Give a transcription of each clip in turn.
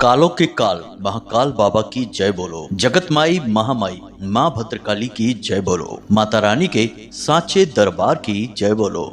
कालों के काल महाकाल बाबा की जय बोलो। जगत माई महामाई माँ भद्रकाली की जय बोलो। माता रानी के साचे दरबार की जय बोलो।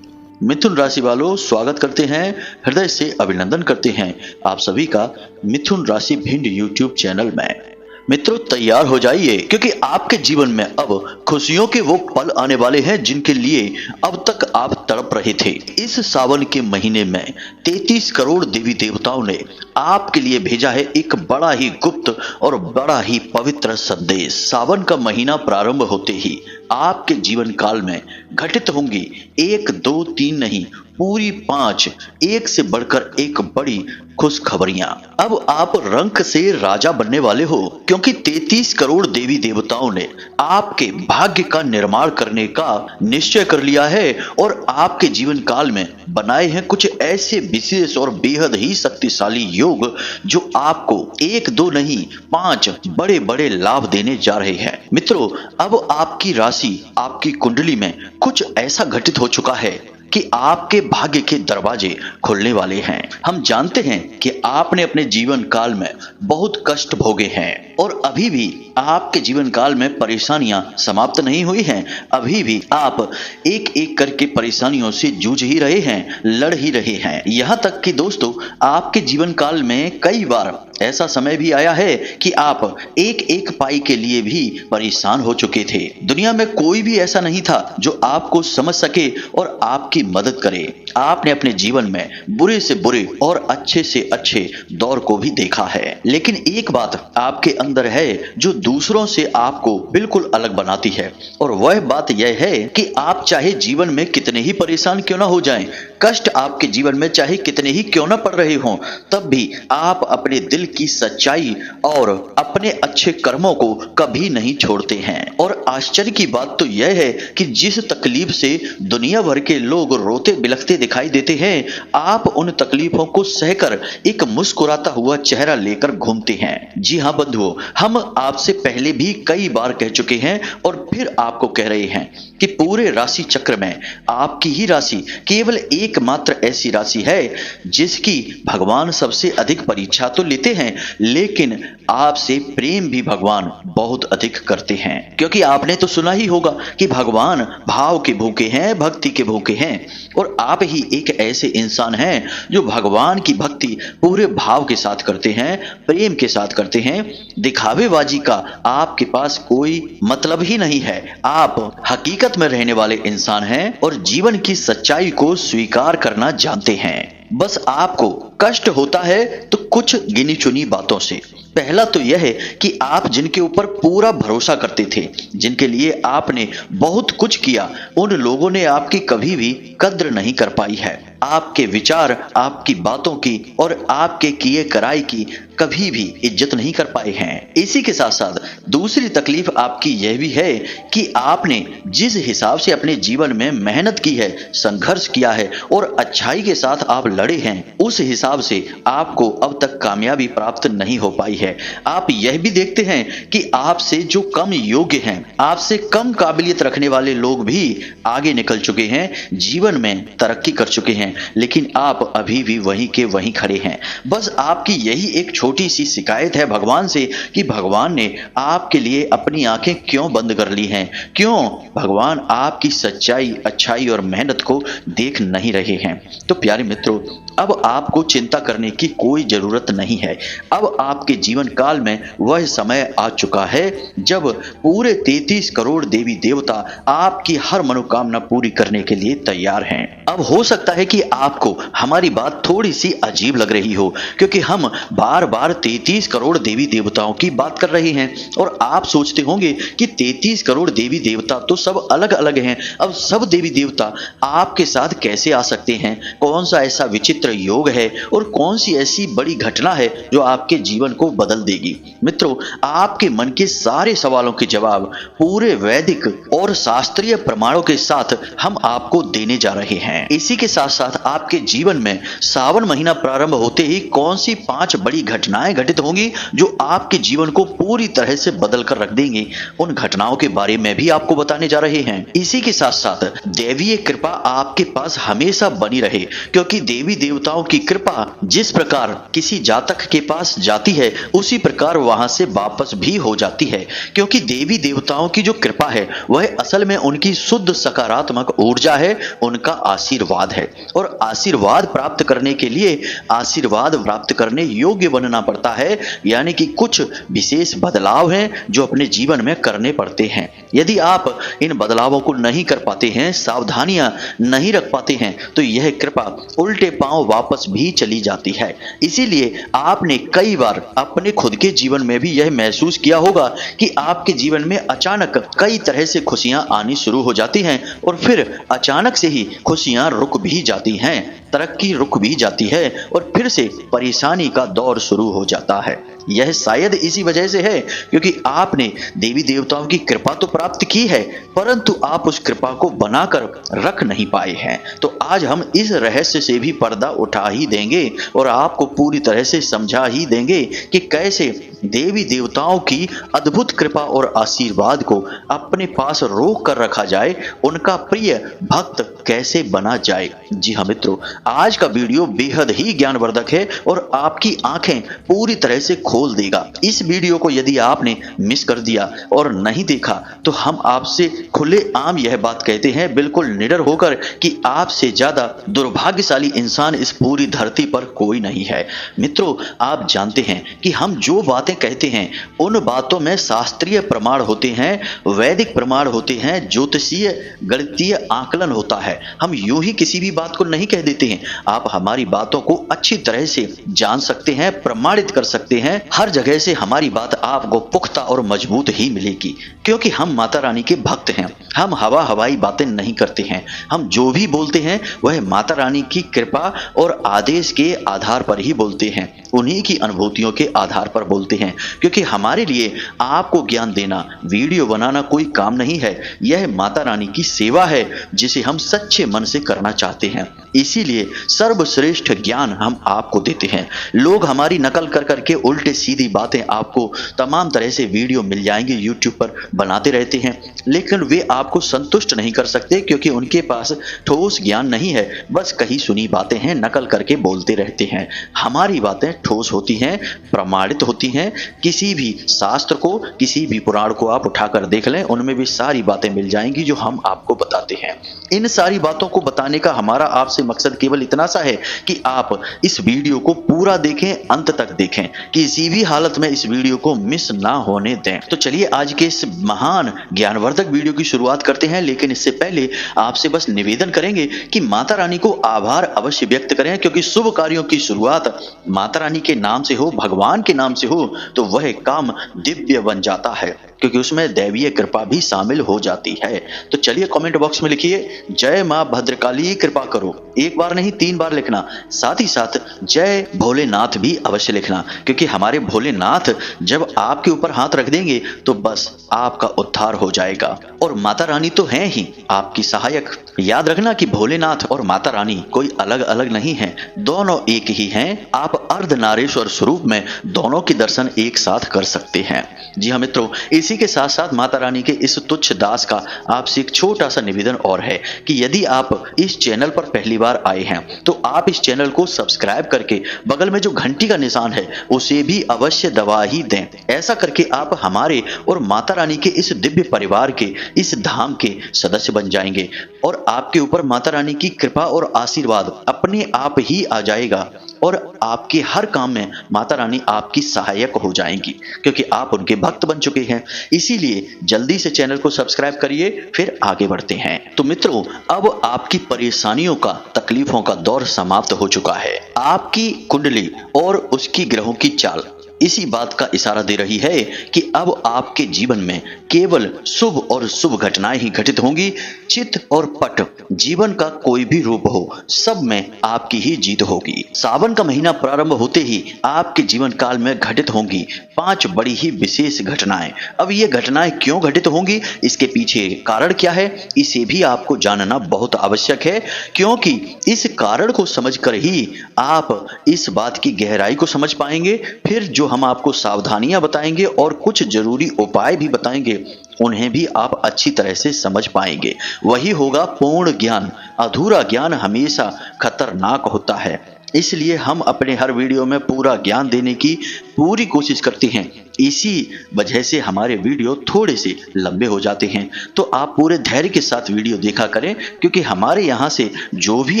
मिथुन राशि वालों, स्वागत करते हैं, हृदय से अभिनंदन करते हैं आप सभी का मिथुन राशि भिंड यूट्यूब चैनल में। मित्रों, तैयार हो जाइए क्योंकि आपके जीवन में अब खुशियों के वो पल आने वाले हैं जिनके लिए अब तक आप तड़प रहे थे। इस सावन के महीने में 33 करोड़ देवी देवताओं ने आपके लिए भेजा है एक बड़ा ही गुप्त और बड़ा ही पवित्र संदेश। सावन का महीना प्रारंभ होते ही आपके जीवन काल में घटित होंगी 1, 2, 3 नहीं, पूरी 5 एक से बढ़कर एक बड़ी खुशखबरियां। अब आप रंक से राजा बनने वाले हो क्योंकि 33 करोड़ देवी देवताओं ने आपके भाग्य का निर्माण करने का निश्चय कर लिया है और आपके जीवन काल में बनाए हैं कुछ ऐसे विशेष और बेहद ही शक्तिशाली योग जो आपको 1, 2 नहीं 5 बड़े बड़े लाभ देने जा रहे हैं। मित्रों, अब आपकी राशि, आपकी कुंडली में कुछ ऐसा घटित हो चुका है कि आपके भाग्य के दरवाजे खुलने वाले हैं। हम जानते हैं कि आपने अपने जीवन काल में बहुत कष्ट भोगे हैं और अभी भी आपके जीवन काल में परेशानियां समाप्त नहीं हुई हैं। अभी भी आप एक एक करके परेशानियों से जूझ ही रहे हैं, लड़ ही रहे हैं। यहाँ तक कि दोस्तों, आपके जीवन काल में कई बार ऐसा समय भी आया है कि आप एक एक पाई के लिए भी परेशान हो चुके थे। दुनिया में कोई भी ऐसा नहीं था जो आपको समझ सके और आपकी मदद करे। आपने अपने जीवन में बुरे से बुरे और अच्छे से अच्छे दौर को भी देखा है, लेकिन एक बात आपके अंदर है जो दूसरों से आपको बिल्कुल अलग बनाती है और वह बात यह है कि आप चाहे जीवन में कितने ही परेशान क्यों ना हो जाएं, कष्ट आपके जीवन में चाहे कितने ही क्यों ना पड़ रहे हों, तब भी आप अपने दिल की सच्चाई और अपने अच्छे कर्मों को कभी नहीं छोड़ते हैं। और आश्चर्य की बात तो यह है कि जिस तकलीफ से दुनिया भर के लोग रोते बिलखते दिखाई देते हैं, आप उन तकलीफों को सहकर एक मुस्कुराता हुआ चेहरा लेकर घूमते हैं। जी हाँ बंधुओं, हम आपसे पहले भी कई बार कह चुके हैं और फिर आपको कह रहे हैं कि पूरे राशि चक्र में आपकी ही राशि केवल एकमात्र ऐसी राशि है जिसकी भगवान सबसे अधिक परीक्षा तो लेते हैं, लेकिन आपसे प्रेम भी भगवान बहुत अधिक करते हैं। क्योंकि आपने तो सुना ही होगा कि भगवान भाव के भूखे हैं, भक्ति के भूखे हैं, और आप ही एक ऐसे इंसान हैं जो भगवान की भक्ति पूरे भाव के साथ करते हैं, प्रेम के साथ करते हैं। दिखावेबाजी का आपके पास कोई मतलब ही नहीं है। आप हकीकत में रहने वाले इंसान हैं और जीवन की सच्चाई को स्वीकार करना जानते हैं। बस आपको कष्ट होता है तो कुछ गिनी चुनी बातों से। पहला तो यह है कि आप जिनके ऊपर पूरा भरोसा करते थे, जिनके लिए आपने बहुत कुछ किया, उन लोगों ने आपकी कभी भी कद्र नहीं कर पाई है। आपके विचार, आपकी बातों की और आपके किए कराई की कभी भी इज्जत नहीं कर पाए हैं। इसी के साथ साथ दूसरी तकलीफ आपकी यह भी है कि आपने जिस हिसाब से अपने जीवन में मेहनत की है, संघर्ष किया है और अच्छाई के साथ आप लड़े हैं, उस हिसाब से आपको अब तक कामयाबी प्राप्त नहीं हो पाई है। आप यह भी देखते हैं कि आपसे जो कम योग्य हैं, आपसे कम काबिलियत रखने वाले लोग भी आगे निकल चुके हैं, जीवन में तरक्की कर चुके हैं, लेकिन आप अभी भी वहीं के वहीं खड़े हैं। बस आपकी यही एक छोटी सी शिकायत है भगवान से कि भगवान ने आपके लिए अपनी आंखें क्यों बंद कर ली हैं, क्यों भगवान आपकी सच्चाई, अच्छाई और मेहनत को देख नहीं रहे हैं। तो प्यारे मित्रों, अब आपको चिंता करने की कोई जरूरत नहीं है। अब आपके जीवन काल में वह समय आ चुका है जब पूरे 33 करोड़ देवी देवता आपकी हर मनोकामना पूरी करने के लिए तैयार हैं। अब हो सकता है कि आपको हमारी बात थोड़ी सी अजीब लग रही हो क्योंकि हम बार बार 33 करोड़ देवी देवताओं की बात कर रहे हैं और आप सोचते होंगे कि 33 करोड़ देवी देवता तो सब अलग अलग हैं, अब सब देवी देवता आपके साथ कैसे आ सकते हैं? कौन सा ऐसा विचित्र योग है और कौन सी ऐसी बड़ी घटना है जो आपके जीवन को बदल देगी? मित्रों, आपके मन के सारे सवालों के जवाब पूरे वैदिक और शास्त्रीय प्रमाणों के साथ हम आपको देने जा रहे हैं। इसी के साथ साथ आपके जीवन में सावन महीना प्रारंभ होते ही कौन सी 5 बड़ी घटनाएं घटित होंगी जो आपके जीवन को पूरी तरह से बदल कर रख देंगी, उन घटनाओं के बारे में भी आपको बताने जा रहे हैं। इसी के साथ साथ दैवीय कृपा आपके पास हमेशा बनी रहे क्योंकि देवी देवताओं की कृपा जिस प्रकार किसी जातक के पास जाती है उसी प्रकार वहां से वापस भी हो जाती है, क्योंकि देवी देवताओं की जो कृपा है वह असल में उनकी शुद्ध सकारात्मक ऊर्जा है, उनका आशीर्वाद है। और आशीर्वाद प्राप्त करने के लिए आशीर्वाद प्राप्त करने योग्य बनना पड़ता है, यानी कि कुछ विशेष बदलाव हैं जो अपने जीवन में करने पड़ते हैं। यदि आप इन बदलावों को नहीं कर पाते हैं, सावधानियां नहीं रख पाते हैं, तो यह कृपा उल्टे पांव वापस भी चली जाती है। इसीलिए आपने कई बार अपने खुद के जीवन में भी यह महसूस किया होगा कि आपके जीवन में अचानक कई तरह से खुशियां आनी शुरू हो जाती हैं और फिर अचानक से ही खुशियां रुक भी जाती हैं, तरक्की रुक भी जाती है और फिर से परेशानी का दौर शुरू हो जाता है। यह शायद इसी वजह से है क्योंकि आपने देवी देवताओं की कृपा तो प्राप्त की है, परंतु आप उस कृपा को बनाकर रख नहीं पाए हैं। तो आज हम इस रहस्य से भी पर्दा उठा ही देंगे और आपको पूरी तरह से समझा ही देंगे कि कैसे देवी देवताओं की अद्भुत कृपा और आशीर्वाद को अपने पास रोक कर रखा जाए, उनका प्रिय भक्त कैसे बना जाए। जी हाँ मित्रों, आज का वीडियो बेहद ही ज्ञानवर्धक है और आपकी आंखें पूरी तरह से खोल देगा। इस वीडियो को यदि आपने मिस कर दिया और नहीं देखा तो हम आपसे खुले आम यह बात कहते हैं, बिल्कुल निडर होकर, कि आपसे ज्यादा दुर्भाग्यशाली इंसान इस पूरी धरती पर कोई नहीं है। मित्रों, आप जानते हैं कि हम जो बातें कहते हैं उन बातों में शास्त्रीय प्रमाण होते हैं, वैदिक प्रमाण होते हैं, ज्योतिषीय गणितीय आकलन होता है। हम यूं ही किसी भी बात को नहीं कह देते हैं। आप हमारी बातों को अच्छी तरह से जान सकते हैं, प्रमाणित कर सकते हैं। हर जगह से हमारी बात आपको पुख्ता और मजबूत ही मिलेगी, क्योंकि हम माता रानी के भक्त हैं। हम हवाई बातें नहीं करते हैं। हम जो भी बोलते हैं वह माता रानी की कृपा और आदेश के आधार पर ही बोलते हैं, उन्हीं की अनुभूतियों के आधार पर बोलते हैं, क्योंकि हमारे लिए आपको ज्ञान देना, वीडियो बनाना कोई काम नहीं है। यह माता रानी की सेवा है जिसे हम सच्चे मन से करना चाहते हैं। इसीलिए सर्वश्रेष्ठ ज्ञान हम आपको देते हैं। लोग हमारी नकल कर करके उल्टे सीधी बातें आपको तमाम तरह से वीडियो मिल जाएंगे, यूट्यूब पर बनाते रहते हैं, लेकिन वे आपको संतुष्ट नहीं कर सकते क्योंकि उनके पास ठोस ज्ञान नहीं है। बस कही सुनी बातें हैं, नकल करके बोलते रहते हैं। हमारी बातें ठोस होती हैं, प्रमाणित होती हैं। किसी भी शास्त्र को, किसी भी पुराण को आप उठाकर देख लें, उनमें भी सारी बातें मिल जाएंगी जो हम आपको बताते हैं। इन सारी बातों को बताने का हमारा आपसे मकसद केवल इतना सा है कि आप इस वीडियो को पूरा देखें, अंत तक देखें, किसी भी हालत में इस वीडियो को मिस ना होने दें। तो चलिए आज के इस महान ज्ञानवर्धक वीडियो की शुरुआत करते हैं, लेकिन इससे पहले आपसे बस निवेदन करेंगे कि माता रानी को आभार अवश्य व्यक्त करें, क्योंकि शुभ कार्यों की शुरुआत माता रानी के नाम से हो, भगवान के नाम से हो, तो वह काम दिव्य बन जाता है, क्योंकि उसमें दैवीय कृपा भी शामिल हो जाती है। तो चलिए कमेंट बॉक्स में लिखिए, जय मां भद्रकाली कृपा करो। एक बार नहीं 3 बार लिखना। साथ ही साथ जय भोलेनाथ भी अवश्य लिखना, क्योंकि हमारे भोलेनाथ जब आपके ऊपर हाथ रख देंगे तो बस आपका उद्धार हो जाएगा। और माता रानी तो हैं ही आपकी सहायक। याद रखना कि भोलेनाथ और माता रानी कोई अलग अलग नहीं हैं, दोनों एक ही हैं। आप अर्धनारीश्वर स्वरूप में दोनों के दर्शन एक साथ कर सकते हैं। जी हाँ मित्रों, इसी के साथ साथ माता रानी के इस तुच्छ दास का आपसे एक छोटा सा निवेदन और है कि यदि आप इस चैनल पर पहली बार आए हैं तो आप इस चैनल को सब्सक्राइब करके बगल में जो घंटी का निशान है उसे भी अवश्य दबा ही दें। ऐसा करके आप हमारे और माता रानी के इस दिव्य परिवार के, इस धाम के सदस्य बन जाएंगे और आपके ऊपर माता रानी की कृपा और आशीर्वाद अपने आप ही आ जाएगा और आपके हर काम में माता रानी आपकी सहायक हो जाएंगी, क्योंकि आप उनके भक्त बन चुके हैं। इसीलिए जल्दी से चैनल को सब्सक्राइब करिए, फिर आगे बढ़ते हैं। तो मित्रों, अब आपकी परेशानियों का, तकलीफों का दौर समाप्त हो चुका है। आपकी कुंडली और उसकी ग्रहों की चाल इसी बात का इशारा दे रही है कि अब आपके जीवन में केवल शुभ और शुभ घटनाएं ही घटित होंगी। चित और पट, जीवन का कोई भी रूप हो, सब में आपकी ही जीत होगी। सावन का महीना प्रारंभ होते ही आपके जीवन काल में घटित होंगी 5 बड़ी ही विशेष घटनाएं। अब ये घटनाएं क्यों घटित होंगी, इसके पीछे कारण क्या है, इसे भी आपको जानना बहुत आवश्यक है, क्योंकि इस कारण को समझकर ही आप इस बात की गहराई को समझ पाएंगे। फिर जो हम आपको सावधानियां बताएंगे और कुछ जरूरी उपाय भी बताएंगे, उन्हें भी आप अच्छी तरह से समझ पाएंगे। वही होगा पूर्ण ज्ञान। अधूरा ज्ञान हमेशा खतरनाक होता है। इसलिए हम अपने हर वीडियो में पूरा ज्ञान देने की पूरी कोशिश करते हैं। इसी वजह से हमारे वीडियो थोड़े से लंबे हो जाते हैं। तो आप पूरे धैर्य के साथ वीडियो देखा करें, क्योंकि हमारे यहाँ से जो भी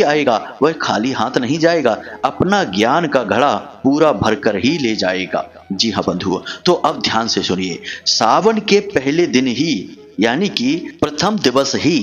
आएगा वह खाली हाथ नहीं जाएगा, अपना ज्ञान का घड़ा पूरा भरकर ही ले जाएगा। जी हाँ बंधुओं, तो अब ध्यान से सुनिए। सावन के पहले दिन ही यानी कि प्रथम दिवस ही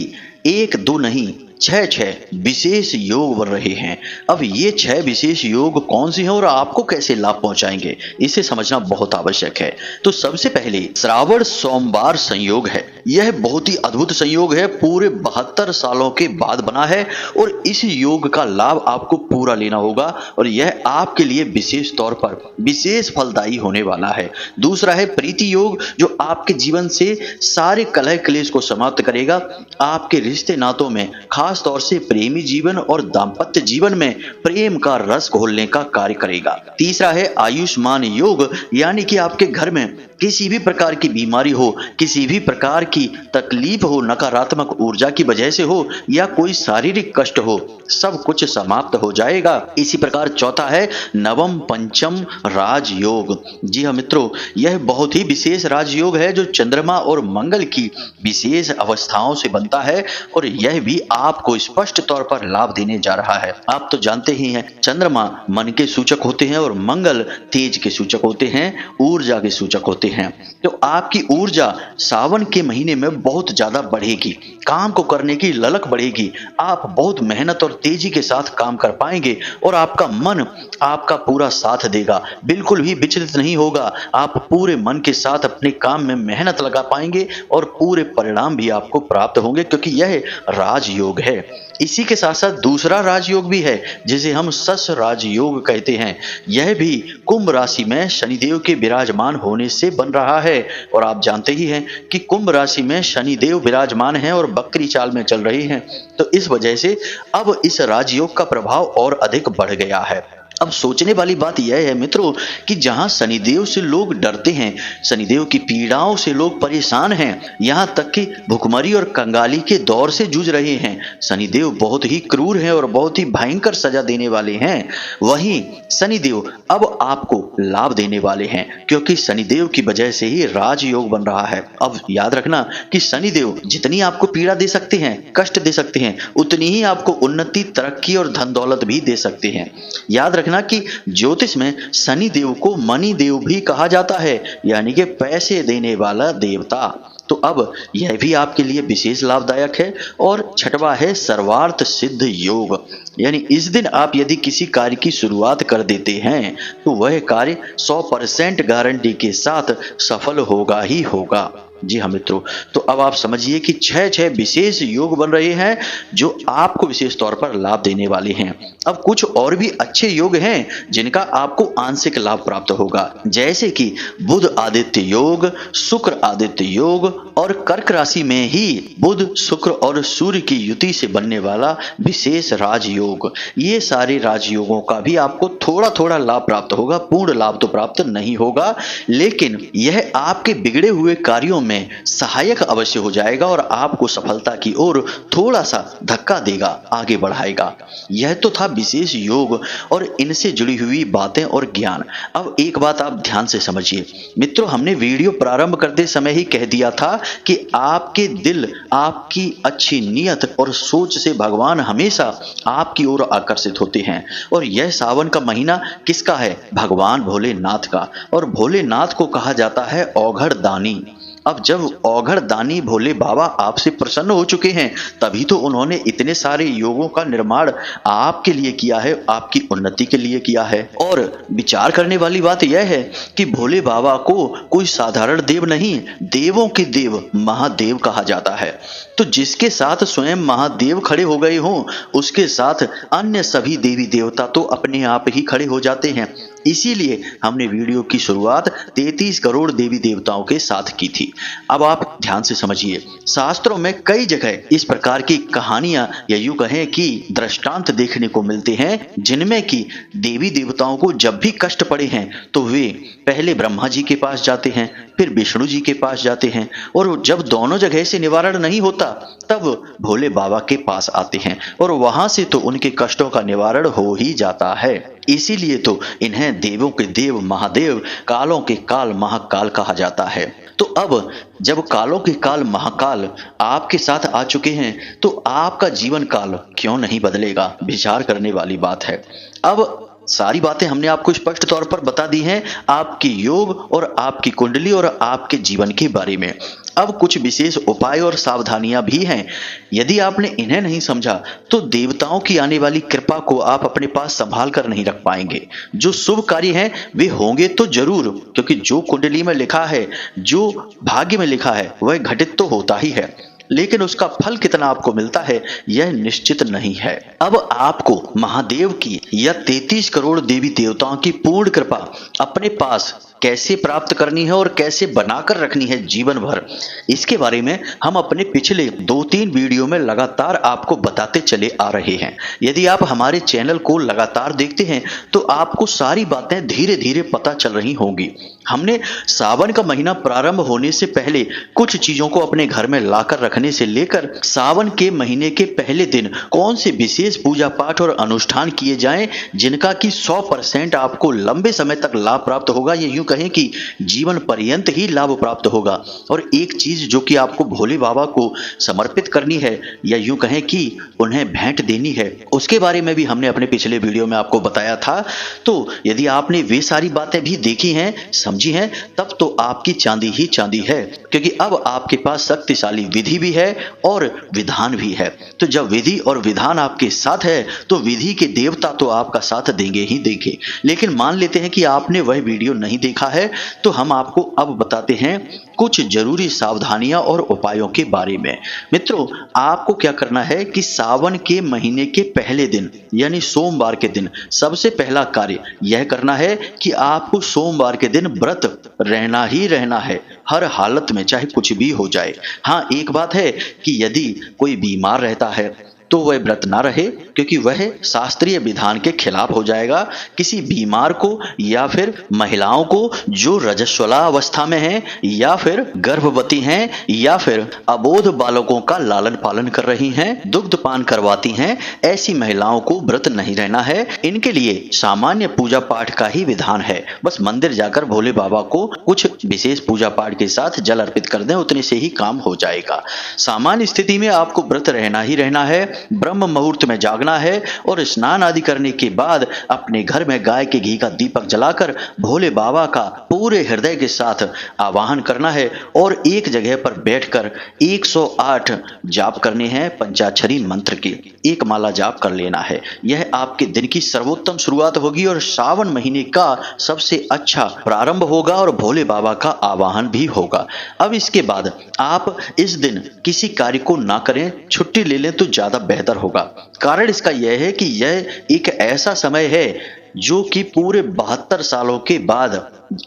1-2 नहीं 6 विशेष योग बन रहे हैं। अब ये 6 विशेष योग कौन से हैं और आपको कैसे लाभ पहुंचाएंगे, इसे समझना बहुत आवश्यक है। तो सबसे पहले श्रावण सोमवार संयोग है। यह बहुत ही अद्भुत संयोग है, पूरे 72 सालों के बाद बना है और इस योग का लाभ आपको पूरा लेना होगा और यह आपके लिए विशेष तौर पर विशेष फलदायी होने वाला है। दूसरा है प्रीति योग, जो आपके जीवन से सारे कलह क्लेश को समाप्त करेगा, आपके रिश्ते नातों में खास तौर से प्रेमी जीवन और दाम्पत्य जीवन में प्रेम का रस घोलने का कार्य करेगा। तीसरा है आयुष्मान योग, यानी कि आपके घर में किसी भी प्रकार की बीमारी हो, किसी भी प्रकार की तकलीफ हो, नकारात्मक ऊर्जा की वजह से हो या कोई शारीरिक कष्ट हो, सब कुछ समाप्त हो जाएगा। इसी प्रकार चौथा है नवम पंचम राजयोग। जी हाँ मित्रों, यह बहुत ही विशेष राजयोग है जो चंद्रमा और मंगल की विशेष अवस्थाओं से बनता है और यह भी आपको स्पष्ट तौर पर लाभ देने जा रहा है। आप तो जानते ही हैं, चंद्रमा मन के सूचक होते हैं और मंगल तेज के सूचक होते हैं, ऊर्जा के सूचक होते हैं। तो आपकी ऊर्जा सावन के महीने में बहुत ज्यादा बढ़ेगी, काम को करने की ललक बढ़ेगी, आप बहुत मेहनत और तेजी के साथ काम कर पाएंगे और आपका मन आपका पूरा साथ देगा, बिल्कुल भी विचलित नहीं होगा। आप पूरे मन के साथ अपने काम में मेहनत लगा पाएंगे और पूरे परिणाम भी आपको प्राप्त होंगे, क्योंकि यह राजयोग है। इसी के साथ साथ दूसरा राजयोग भी है जिसे हम सस राजयोग कहते हैं। यह भी कुंभ राशि में शनिदेव के विराजमान होने से बन रहा है और आप जानते ही हैं कि कुंभ राशि में शनिदेव विराजमान हैं और बकरी चाल में चल रहे हैं। तो इस वजह से अब इस राजयोग का प्रभाव और अधिक बढ़ गया है। अब सोचने वाली बात यह है मित्रों कि जहां शनिदेव से लोग डरते हैं, शनिदेव की पीड़ाओं से लोग परेशान हैं, यहां तक कि भुखमरी और कंगाली के दौर से जूझ रहे हैं, शनिदेव बहुत ही क्रूर हैं और बहुत ही भयंकर सजा देने वाले हैं, वहीं शनिदेव अब आपको लाभ देने वाले हैं, क्योंकि शनिदेव की वजह से ही राजयोग बन रहा है। अब याद रखना कि शनिदेव जितनी आपको पीड़ा दे सकते हैं, कष्ट दे सकते हैं, उतनी ही आपको उन्नति, तरक्की और धन दौलत भी दे सकते हैं। याद रखना कि ज्योतिष में शनि देव को मणि देव भी कहा जाता है, यानी कि पैसे देने वाला देवता। तो अब यह भी आपके लिए विशेष लाभदायक है। और छठवां है सर्वार्थ सिद्ध योग, यानी इस दिन आप यदि किसी कार्य की शुरुआत कर देते हैं तो वह कार्य 100% गारंटी के साथ सफल होगा ही होगा। जी हाँ मित्रों, तो अब आप समझिए कि 6 विशेष योग बन रहे हैं जो आपको विशेष तौर पर लाभ देने वाले हैं। अब कुछ और भी अच्छे योग हैं जिनका आपको आंशिक लाभ प्राप्त होगा, जैसे कि बुध आदित्य योग, शुक्र आदित्य योग और कर्क राशि में ही बुध, शुक्र और सूर्य की युति से बनने वाला विशेष राजयोग। ये सारे राजयोगों का भी आपको थोड़ा थोड़ा लाभ प्राप्त होगा, पूर्ण लाभ तो प्राप्त नहीं होगा, लेकिन यह आपके बिगड़े हुए कार्यों में सहायक अवश्य हो जाएगा और आपको सफलता की ओर थोड़ा सा धक्का देगा, आगे बढ़ाएगा। यह तो था विशेष योग और इनसे जुड़ी हुई बातें और ज्ञान। अब एक बात आप ध्यान से समझिए मित्रों, हमने वीडियो प्रारंभ करते समय ही कह दिया था कि आपके दिल, आपकी अच्छी नीयत और सोच से भगवान हमेशा आपकी ओर आकर्षित होते हैं। और यह सावन का महीना किसका है? भगवान भोलेनाथ का। और भोलेनाथ को कहा जाता है औघड़ दानी। अब जब औघड़ दानी भोले बाबा आपसे प्रसन्न हो चुके हैं, तभी तो उन्होंने इतने सारे योगों का निर्माण आपके लिए किया है, आपकी उन्नति के लिए किया है। और विचार करने वाली बात यह है कि भोले बाबा को कोई साधारण देव नहीं, देवों के देव महादेव कहा जाता है। तो जिसके साथ स्वयं महादेव खड़े हो गए हों, उसके साथ अन्य सभी देवी देवता तो अपने आप ही खड़े हो जाते हैं। इसीलिए हमने वीडियो की शुरुआत 33 करोड़ देवी देवताओं के साथ की थी। अब आप ध्यान से समझिए, शास्त्रों में कई जगह इस प्रकार की कहानियां या यूं कहें कि दृष्टांत देखने को मिलते हैं, जिनमें कि देवी देवताओं को जब भी कष्ट पड़े हैं तो वे पहले ब्रह्मा जी के पास जाते हैं, फिर विष्णु जी के पास जाते हैं, और जब दोनों जगह से निवारण नहीं होता तब भोले बाबा के पास आते हैं, और वहां से तो उनके कष्टों का निवारण हो ही जाता है। इसीलिए तो इन्हें देवों के देव महादेव, कालों के काल महाकाल कहा जाता है। तो अब जब कालों के काल महाकाल आपके साथ आ चुके हैं तो आपका जीवन काल क्यों नहीं बदलेगा, विचार करने वाली बात है। अब सारी बातें हमने आपको स्पष्ट तौर पर बता दी हैं, आपकी योग और आपकी कुंडली और आपके जीवन के बारे में। अब कुछ विशेष उपाय और सावधानियां भी हैं। यदि आपने इन्हें नहीं समझा तो देवताओं की आने वाली कृपा को आप अपने पास संभाल कर नहीं रख पाएंगे। जो शुभ कार्य हैं वे होंगे तो जरूर, क्योंकि जो कुंडली में लिखा है, जो भाग्य में लिखा है, वह घटित तो होता ही है, लेकिन उसका फल कितना आपको मिलता है यह निश्चित नहीं है। अब आपको महादेव की या 33 करोड़ देवी देवताओं की पूर्ण कृपा अपने पास कैसे प्राप्त करनी है और कैसे बनाकर रखनी है जीवन भर, इसके बारे में हम अपने पिछले 2-3 वीडियो में लगातार आपको बताते चले आ रहे हैं। यदि आप हमारे चैनल को लगातार देखते हैं तो आपको सारी बातें धीरे धीरे पता चल रही होंगी। हमने सावन का महीना प्रारंभ होने से पहले कुछ चीजों को अपने घर में लाकर रखने से लेकर सावन के महीने के पहले दिन कौन से विशेष पूजा पाठ और अनुष्ठान किए जाएं जिनका कि 100% आपको लंबे समय तक लाभ प्राप्त होगा, ये यूं कहें कि जीवन पर्यंत ही लाभ प्राप्त होगा। और एक चीज जो कि आपको भोले बाबा को समर्पित करनी है या यूं कहें कि उन्हें भेंट देनी है, उसके बारे में भी हमने अपने पिछले वीडियो में आपको बताया था। तो यदि आपने वे सारी बातें भी देखी हैं, समझी हैं, तब तो आपकी चांदी ही चांदी है, क्योंकि अब आपके पास शक्तिशाली विधि भी है और विधान भी है। तो जब विधि और विधान आपके साथ है तो विधि के देवता तो आपका साथ देंगे ही देंगे। लेकिन मान लेते हैं कि आपने वह वीडियो नहीं देखा है, तो हम आपको अब बताते हैं कुछ जरूरी सावधानियां और उपायों के बारे में। मित्रों, आपको क्या करना है कि सावन के महीने के पहले दिन यानी सोमवार के दिन सबसे पहला कार्य यह करना है कि आपको सोमवार के दिन व्रत रहना ही रहना है, हर हालत में, चाहे कुछ भी हो जाए। हाँ, एक बात है कि यदि कोई बीमार रहता है तो वह व्रत ना रहे, क्योंकि वह शास्त्रीय विधान के खिलाफ हो जाएगा। किसी बीमार को या फिर महिलाओं को जो रजस्वला अवस्था में हैं या फिर गर्भवती हैं या फिर अबोध बालकों का लालन पालन कर रही हैं, दुग्ध पान करवाती हैं, ऐसी महिलाओं को व्रत नहीं रहना है। इनके लिए सामान्य पूजा पाठ का ही विधान है। बस मंदिर जाकर भोले बाबा को कुछ विशेष पूजा पाठ के साथ जल अर्पित कर दें, उतने से ही काम हो जाएगा। सामान्य स्थिति में आपको व्रत रहना ही रहना है, ब्रह्म मुहूर्त में जागना है और स्नान आदि करने के बाद अपने घर में गाय के घी का दीपक जलाकर भोले बाबा का पूरे हृदय के साथ आवाहन करना है और एक जगह पर बैठकर 108 जाप करने हैं पंचाक्षरी मंत्र की। एक माला जाप कर लेना है। यह आपके दिन की सर्वोत्तम शुरुआत होगी और सावन महीने का सबसे अच्छा प्रारंभ होगा और भोले बाबा का आवाहन भी होगा। अब इसके बाद आप इस दिन किसी कार्य को ना करें, छुट्टी ले लें तो ज्यादा बेहतर होगा। कारण इसका यह है कि यह एक ऐसा समय है जो कि पूरे 72 सालों के बाद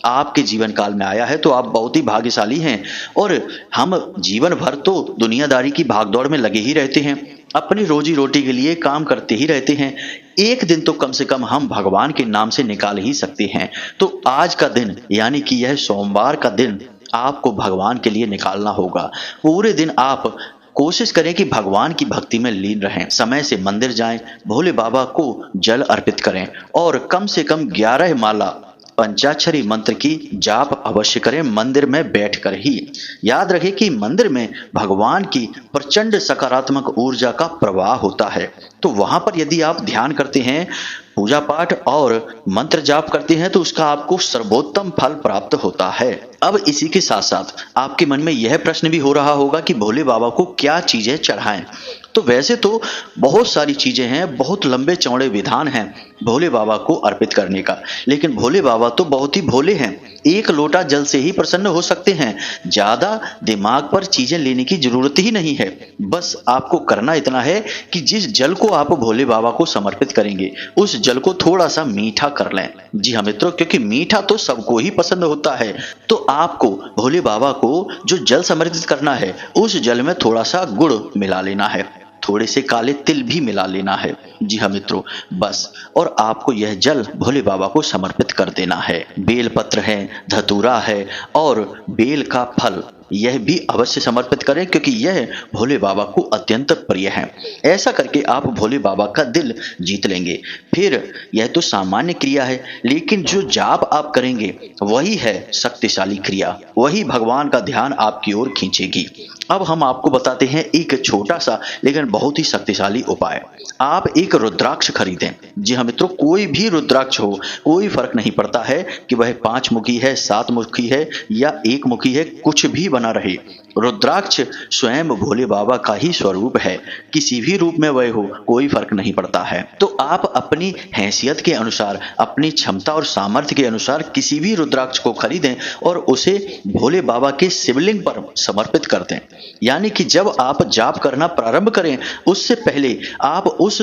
आपके जीवन काल में आया है, तो आप बहुत ही भाग्यशाली हैं। और हम जीवन भर तो दुनियादारी की भागदौड़ में लगे ही रहते हैं, अपनी रोजी रोटी के लिए काम करते ही रहते हैं। एक दिन तो कम से कम हम भगवान के नाम से निकाल ही सकते हैं। तो आज का दिन यानी कि यह सोमवार का दिन आपको भगवान के लिए निकालना होगा। पूरे दिन आप कोशिश करें कि भगवान की भक्ति में लीन रहें। समय से मंदिर जाएं, भोले बाबा को जल अर्पित करें और कम से कम 11 माला पंचाक्षरी मंत्र की जाप अवश्य करें, मंदिर में बैठकर ही। याद रखें कि मंदिर में भगवान की प्रचंड सकारात्मक ऊर्जा का प्रवाह होता है, तो वहां पर यदि आप ध्यान करते हैं, पूजा पाठ और मंत्र जाप करते हैं तो उसका आपको सर्वोत्तम फल प्राप्त होता है। अब इसी के साथ साथ आपके मन में यह प्रश्न भी हो रहा होगा कि भोले बाबा को क्या चीजें चढ़ाएं। तो वैसे तो बहुत सारी चीजें हैं, बहुत लंबे चौड़े विधान हैं भोले बाबा को अर्पित करने का, लेकिन भोले बाबा तो बहुत ही भोले हैं, एक लोटा जल से ही प्रसन्न हो सकते हैं। ज्यादा दिमाग पर चीजें लेने की जरूरत ही नहीं है। बस आपको करना इतना है कि जिस जल को आप भोले बाबा को समर्पित करेंगे उस जल को थोड़ा सा मीठा कर लें। जी हाँ मित्रों, क्योंकि मीठा तो सबको ही पसंद होता है। तो आपको भोले बाबा को जो जल समर्पित करना है उस जल में थोड़ा सा गुड़ मिला लेना है थोड़े से काले तिल भी मिला लेना है। जी हाँ मित्रों, बस और आपको यह जल भोले बाबा को समर्पित कर देना है। बेल पत्र है, धतूरा है और बेल का फल यह भी अवश्य समर्पित करें, क्योंकि यह भोले बाबा को अत्यंत प्रिय है। ऐसा करके आप भोले बाबा का दिल जीत लेंगे। फिर यह तो सामान्य क्रिया है, लेकिन जो जाप आप करेंगे वही है शक्तिशाली क्रिया, वही भगवान का ध्यान आपकी ओर खींचेगी। अब हम आपको बताते हैं एक छोटा सा लेकिन बहुत ही शक्तिशाली उपाय। आप एक रुद्राक्ष खरीदें। जी हाँ मित्रों, कोई भी रुद्राक्ष हो, कोई फर्क नहीं पड़ता है कि वह 5 मुखी है, 7 मुखी है या 1 मुखी है, कुछ भी बना रहे। रुद्राक्ष स्वयं भोले बाबा का ही स्वरूप है, किसी भी रूप में वह हो, कोई फर्क नहीं पड़ता है। तो आप अपनी हैसियत के अनुसार, अपनी क्षमता और सामर्थ्य के अनुसार किसी भी रुद्राक्ष को खरीदें और उसे भोले बाबा के शिवलिंग पर समर्पित कर दें। यानी कि जब आप जाप करना प्रारंभ करें उससे पहले आप उस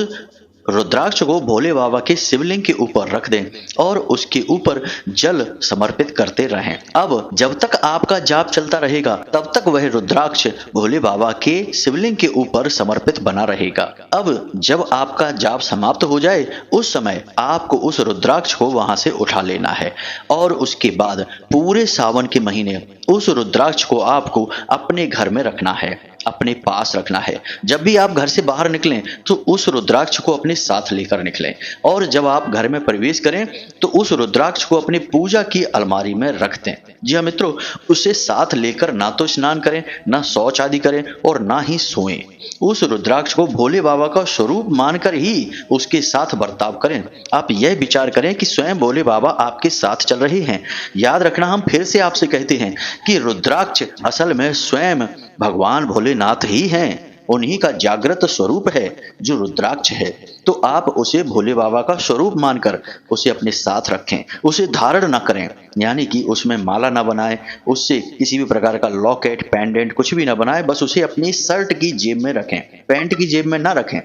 रुद्राक्ष को भोले बाबा के शिवलिंग के ऊपर रख दें और उसके ऊपर जल समर्पित करते रहें। अब जब तक आपका जाप चलता रहेगा तब तक वह रुद्राक्ष भोले बाबा के शिवलिंग के ऊपर समर्पित बना रहेगा। अब जब आपका जाप समाप्त हो जाए उस समय आपको उस रुद्राक्ष को वहां से उठा लेना है और उसके बाद पूरे सावन के महीने उस रुद्राक्ष को आपको अपने घर में रखना है, अपने पास रखना है। जब भी आप घर से बाहर निकलें तो उस रुद्राक्ष को अपने साथ लेकर निकलें और जब आप घर में प्रवेश करें तो उस रुद्राक्ष को अपनी पूजा की अलमारी में रख दें। जी हाँ मित्रों, उसे साथ लेकर ना तो स्नान करें, ना शौच आदि करें और ना ही सोएं। उस रुद्राक्ष को भोले बाबा का स्वरूप मानकर ही उसके साथ बर्ताव करें। आप यह विचार करें कि स्वयं भोले बाबा आपके साथ चल रहे हैं। याद रखना, हम फिर से आपसे कहते हैं कि रुद्राक्ष असल में स्वयं भगवान भोलेनाथ ही हैं, उन्हीं का जागृत स्वरूप है जो रुद्राक्ष है। तो आप उसे भोले बाबा का स्वरूप मानकर उसे अपने साथ रखें, उसे धारण न करें, यानी कि उसमें माला न बनाएं, उससे किसी भी प्रकार का लॉकेट, पेंडेंट कुछ भी न बनाएं, बस उसे अपनी शर्ट की जेब में रखें, पैंट की जेब में ना रखें।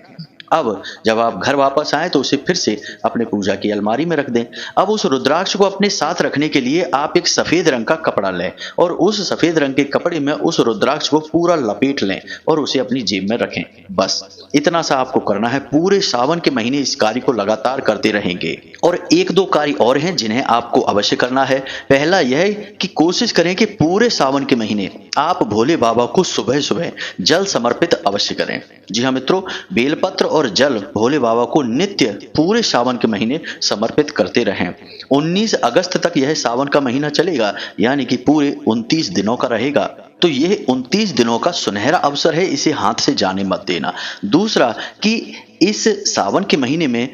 अब जब आप घर वापस आए तो उसे फिर से अपने पूजा की अलमारी में रख दें। अब उस रुद्राक्ष को अपने साथ रखने के लिए आप एक सफेद रंग का कपड़ा लें और उस सफेद रंग के कपड़े में उस रुद्राक्ष को पूरा लपेट लें और उसे अपनी जेब में रखें। बस इतना सा आपको करना है। पूरे सावन के महीने इस कार्य को लगातार करते रहेंगे। और 1-2 कार्य और हैं जिन्हें आपको अवश्य करना है। पहला यह कि कोशिश करें कि पूरे सावन के महीने आप भोले बाबा को सुबह सुबह जल समर्पित अवश्य करें। जी हाँ मित्रों, बेलपत्र और जल भोले बाबा को नित्य पूरे सावन के महीने समर्पित करते रहें। 19 अगस्त तक यह सावन का महीना चलेगा, यानी कि पूरे 29 दिनों का रहेगा। तो यह 29 दिनों का सुनहरा अवसर है, इसे हाथ से जाने मत देना। दूसरा कि इस सावन के महीने में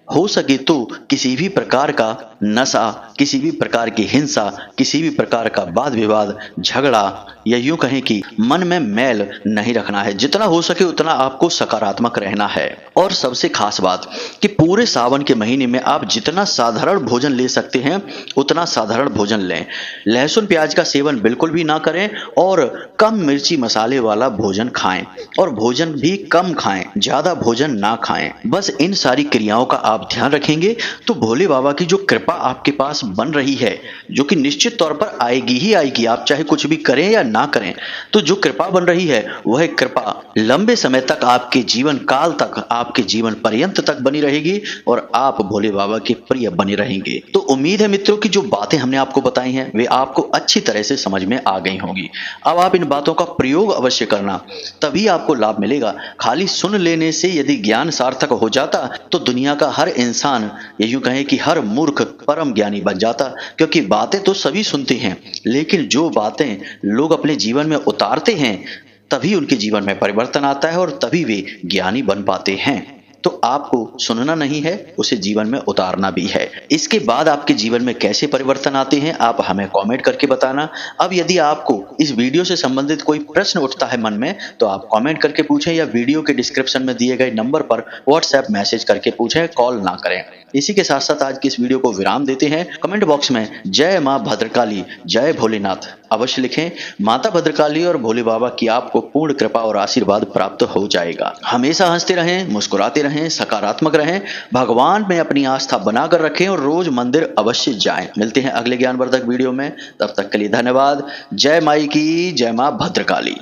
हो सके तो किसी भी प्रकार का नशा, किसी भी प्रकार की हिंसा, किसी भी प्रकार का वाद विवाद, झगड़ा या यूं कहें कि मन में मैल नहीं रखना है। जितना हो सके उतना आपको सकारात्मक रहना है। और सबसे खास बात कि पूरे सावन के महीने में आप जितना साधारण भोजन ले सकते हैं उतना साधारण भोजन लें। लहसुन प्याज का सेवन बिल्कुल भी ना करें और कम मिर्ची मसाले वाला भोजन खाएं और भोजन भी कम खाएं, ज्यादा भोजन ना खाएं। बस इन सारी क्रियाओं का आप ध्यान रखेंगे तो भोले बाबा की जो कृपा आपके पास बन रही है, जो कि निश्चित तौर पर आएगी ही आएगी, आप चाहे कुछ भी करें या ना करें, तो जो कृपा बन रही है वह कृपा लंबे समय तक, आपके जीवन काल तक, आपके जीवन पर्यंत तक बनी रहेगी और आप भोले बाबा के प्रिय बने रहेंगे। तो उम्मीद है मित्रों कि जो बातें हमने आपको बताई हैं वे आपको अच्छी तरह से समझ में आ गई होंगी। अब आप इन बातों का प्रयोग अवश्य करना, तभी आपको लाभ मिलेगा। खाली सुन लेने से यदि ज्ञान सार्थक हो जाता तो दुनिया का हर इंसान, ये यूं कहें कि हर मूर्ख परम ज्ञानी बन जाता, क्योंकि बातें तो सभी सुनते हैं लेकिन जो बातें लोग अपने जीवन में उतारते हैं तभी उनके जीवन में परिवर्तन आता है और तभी वे ज्ञानी बन पाते हैं। तो आपको सुनना नहीं है, उसे जीवन में उतारना भी है। इसके बाद आपके जीवन में कैसे परिवर्तन आते हैं आप हमें कमेंट करके बताना। अब यदि आपको इस वीडियो से संबंधित कोई प्रश्न उठता है मन में तो आप कमेंट करके पूछें या वीडियो के डिस्क्रिप्शन में दिए गए नंबर पर व्हाट्सएप मैसेज करके पूछें, कॉल ना करें। इसी के साथ साथ आज की इस वीडियो को विराम देते हैं। कमेंट बॉक्स में जय मां भद्रकाली, जय भोलेनाथ अवश्य लिखें। माता भद्रकाली और भोले बाबा की आपको पूर्ण कृपा और आशीर्वाद प्राप्त हो जाएगा। हमेशा हंसते रहें, मुस्कुराते रहें, सकारात्मक रहें, भगवान में अपनी आस्था बनाकर रखें और रोज मंदिर अवश्य जाएं। मिलते हैं अगले ज्ञानवर्धक वीडियो में, तब तक के लिए धन्यवाद। जय माई की, जय मां भद्रकाली।